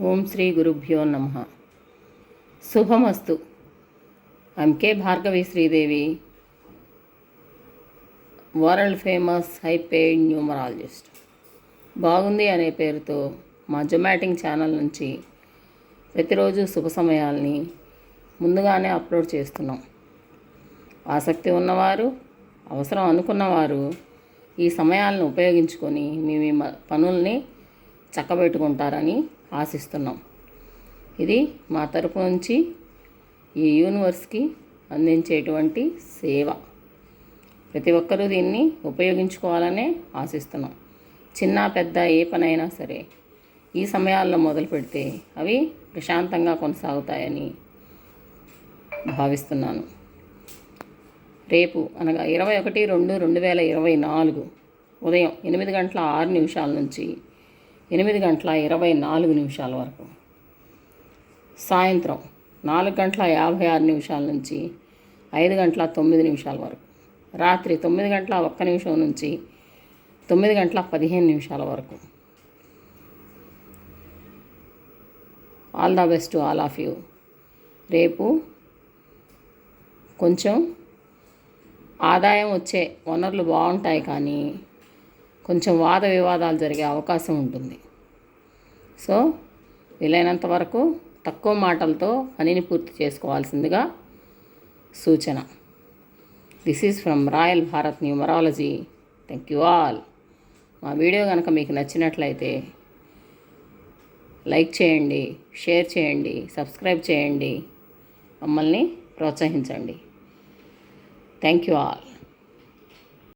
ఓం శ్రీ గురుభ్యో నమః. శుభమస్తు. M K Bhargavi Sridevi, world famous high paid numerologist. బాగుంది అనే పేరుతో మా జొమాటింగ్ ఛానల్ నుంచి ప్రతిరోజు శుభ సమయాల్ని ముందుగానే అప్లోడ్ చేస్తున్నాం. ఆసక్తి ఉన్నవారు, అవసరం అనుకున్నవారు ఈ సమయాలను ఉపయోగించుకొని మీ పనుల్ని చక్కబెట్టుకుంటారని ఆశిస్తున్నాం. ఇది మా తరపు నుంచి ఈ యూనివర్స్కి అందించేటువంటి సేవ. ప్రతి ఒక్కరూ దీన్ని ఉపయోగించుకోవాలనే ఆశిస్తున్నాం. చిన్న పెద్ద ఏ పనైనా సరే ఈ సమయాల్లో మొదలు పెడితే అవి ప్రశాంతంగా కొనసాగుతాయని భావిస్తున్నాను. రేపు అనగా 21/2/2024 ఉదయం 8:06 నుంచి 8:24 వరకు, సాయంత్రం 4:56 నుంచి 5:09 వరకు, రాత్రి 9:01 నుంచి 9:15 వరకు. All the best to all of you. రేపు కొంచెం ఆదాయం వచ్చే వనరులు బాగుంటాయి, కానీ కొంచెం వాద వివాదాలు జరిగే అవకాశం ఉంటుంది. సో వీలైనంత వరకు తక్కువ మాటలతో పనిని పూర్తి చేసుకోవాల్సిందిగా సూచన. This is from royal Bharat numerology. Thank you all. మా వీడియో కనుక మీకు నచ్చినట్లయితే లైక్ చేయండి, షేర్ చేయండి, సబ్స్క్రైబ్ చేయండి, మమ్మల్ని ప్రోత్సహించండి. Thank you all.